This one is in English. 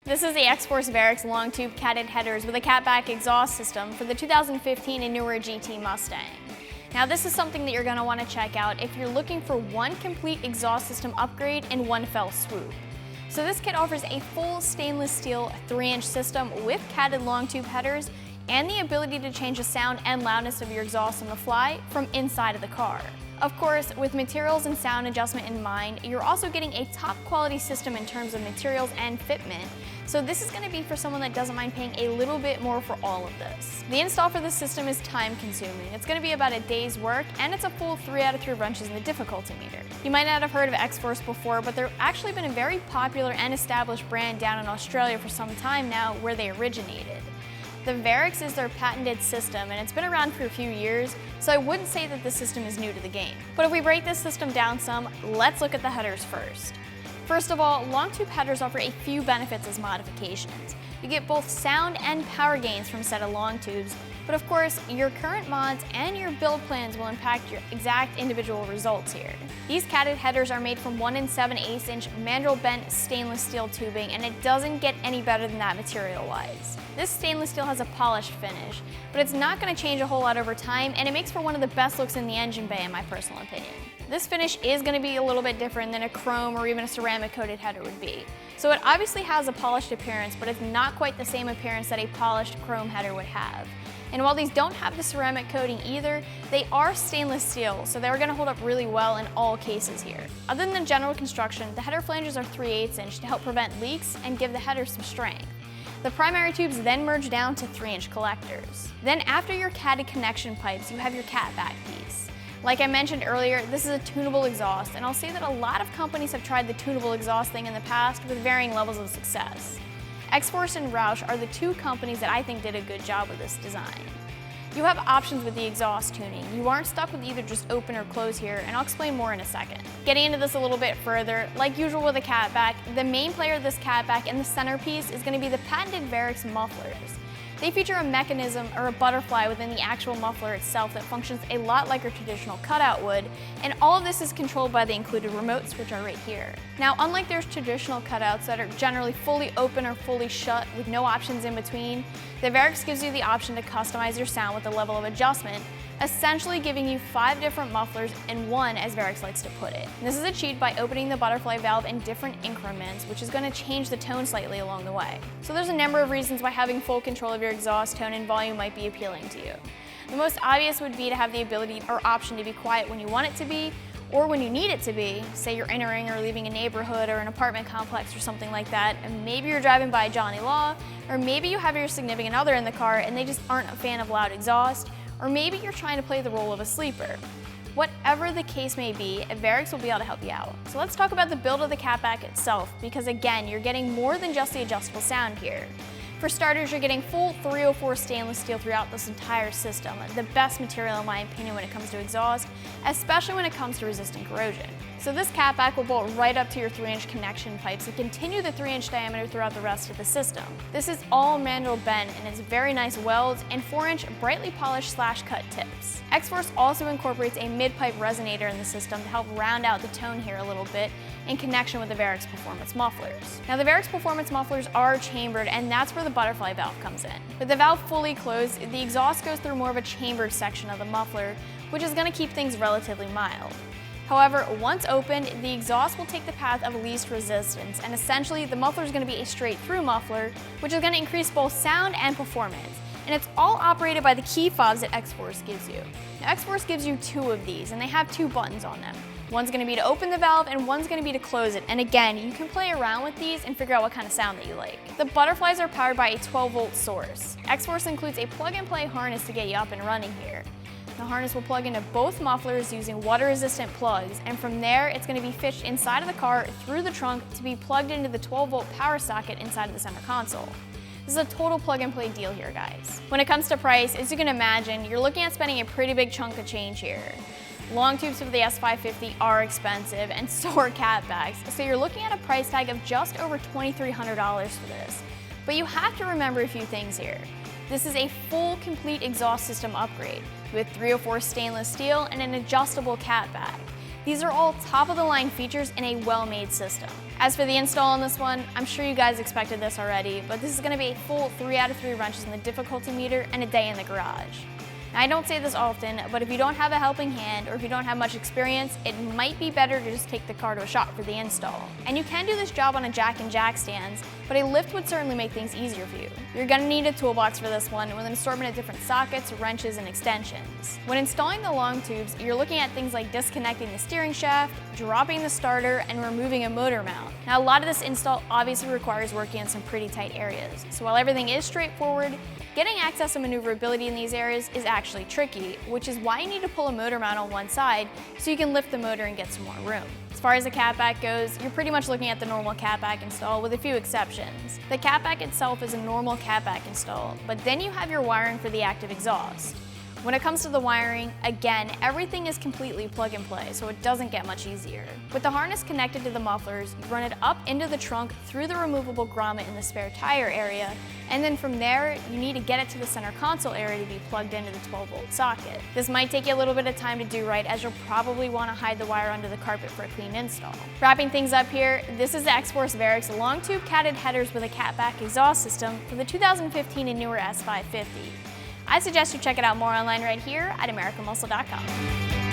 This is the X-Force Varex long tube catted headers with a catback exhaust system for the 2015 and newer GT Mustang. Now this is something that you're going to want to check out if you're looking for one complete exhaust system upgrade in one fell swoop. So this kit offers a full stainless steel 3-inch system with catted long tube headers and the ability to change the sound and loudness of your exhaust on the fly from inside of the car. Of course, with materials and sound adjustment in mind, you're also getting a top quality system in terms of materials and fitment, so this is going to be for someone that doesn't mind paying a little bit more for all of this. The install for this system is time consuming. It's going to be about a day's work, and it's a full 3 out of 3 wrenches in the difficulty meter. You might not have heard of X-Force before, but they've actually been a very popular and established brand down in Australia for some time now, where they originated. The Varex is their patented system, and it's been around for a few years, so I wouldn't say that this system is new to the game. But if we break this system down some, let's look at the headers first. First of all, long tube headers offer a few benefits as modifications. You get both sound and power gains from a set of long tubes, but of course, your current mods and your build plans will impact your exact individual results here. These catted headers are made from 1 7/8 inch mandrel bent stainless steel tubing, and it doesn't get any better than that material-wise. This stainless steel has a polished finish, but it's not going to change a whole lot over time, and it makes for one of the best looks in the engine bay in my personal opinion. This finish is going to be a little bit different than a chrome or even a ceramic coated header would be. So it obviously has a polished appearance, but it's not quite the same appearance that a polished chrome header would have. And while these don't have the ceramic coating either, they are stainless steel, so they're going to hold up really well in all cases here. Other than the general construction, the header flanges are 3/8 inch to help prevent leaks and give the header some strength. The primary tubes then merge down to 3-inch collectors. Then after your catted connection pipes, you have your catback piece. Like I mentioned earlier, this is a tunable exhaust, and I'll say that a lot of companies have tried the tunable exhaust thing in the past with varying levels of success. X-Force and Roush are the two companies that I think did a good job with this design. You have options with the exhaust tuning. You aren't stuck with either just open or close here, and I'll explain more in a second. Getting into this a little bit further, like usual with a catback, the main player of this catback and the centerpiece is going to be the patented Varex mufflers. They feature a mechanism or a butterfly within the actual muffler itself that functions a lot like a traditional cutout would, and all of this is controlled by the included remotes, which are right here. Now, unlike there's traditional cutouts that are generally fully open or fully shut with no options in between, the Varex gives you the option to customize your sound with a level of adjustment, essentially giving you 5 different mufflers in one, as Varex likes to put it. And this is achieved by opening the butterfly valve in different increments, which is going to change the tone slightly along the way. So there's a number of reasons why having full control of your exhaust tone and volume might be appealing to you. The most obvious would be to have the ability or option to be quiet when you want it to be, or when you need it to be. Say you're entering or leaving a neighborhood or an apartment complex or something like that, and maybe you're driving by Johnny Law, or maybe you have your significant other in the car and they just aren't a fan of loud exhaust, or maybe you're trying to play the role of a sleeper. Whatever the case may be, Varex will be able to help you out. So let's talk about the build of the catback itself, because again, you're getting more than just the adjustable sound here. For starters, you're getting full 304 stainless steel throughout this entire system, the best material in my opinion when it comes to exhaust, especially when it comes to resisting corrosion. So this catback will bolt right up to your 3-inch connection pipes and continue the 3-inch diameter throughout the rest of the system. This is all mandrel bent, and it's very nice welds and 4-inch brightly polished slash-cut tips. X-Force also incorporates a mid-pipe resonator in the system to help round out the tone here a little bit in connection with the Varex Performance mufflers. Now the Varex Performance mufflers are chambered, and that's where the butterfly valve comes in. With the valve fully closed, the exhaust goes through more of a chambered section of the muffler, which is going to keep things relatively mild. However, once opened, the exhaust will take the path of least resistance, and essentially the muffler is going to be a straight-through muffler, which is going to increase both sound and performance. And it's all operated by the key fobs that X-Force gives you. Now, X-Force gives you 2 of these, and they have 2 buttons on them. One's going to be to open the valve, and one's going to be to close it. And again, you can play around with these and figure out what kind of sound that you like. The butterflies are powered by a 12-volt source. X-Force includes a plug-and-play harness to get you up and running here. The harness will plug into both mufflers using water-resistant plugs, and from there, it's going to be fished inside of the car through the trunk to be plugged into the 12-volt power socket inside of the center console. This is a total plug-and-play deal here, guys. When it comes to price, as you can imagine, you're looking at spending a pretty big chunk of change here. Long tubes for the S550 are expensive, and so are catbacks, so you're looking at a price tag of just over $2,300 for this. But you have to remember a few things here. This is a full, complete exhaust system upgrade with 304 stainless steel and an adjustable catback. These are all top-of-the-line features in a well-made system. As for the install on this one, I'm sure you guys expected this already, but this is going to be a full 3 out of 3 wrenches in the difficulty meter and a day in the garage. Now, I don't say this often, but if you don't have a helping hand or if you don't have much experience, it might be better to just take the car to a shop for the install. And you can do this job on a jack and jack stands, but a lift would certainly make things easier for you. You're going to need a toolbox for this one with an assortment of different sockets, wrenches, and extensions. When installing the long tubes, you're looking at things like disconnecting the steering shaft, dropping the starter, and removing a motor mount. Now, a lot of this install obviously requires working in some pretty tight areas. So while everything is straightforward, getting access and maneuverability in these areas is actually tricky, which is why you need to pull a motor mount on one side so you can lift the motor and get some more room. As far as the catback goes, you're pretty much looking at the normal catback install with a few exceptions. The catback itself is a normal catback install, but then you have your wiring for the active exhaust. When it comes to the wiring, again, everything is completely plug and play, so it doesn't get much easier. With the harness connected to the mufflers, you run it up into the trunk through the removable grommet in the spare tire area, and then from there, you need to get it to the center console area to be plugged into the 12-volt socket. This might take you a little bit of time to do right, as you'll probably want to hide the wire under the carpet for a clean install. Wrapping things up here, this is the X-Force Varex long tube catted headers with a catback exhaust system for the 2015 and newer S550. I suggest you check it out more online right here at AmericanMuscle.com.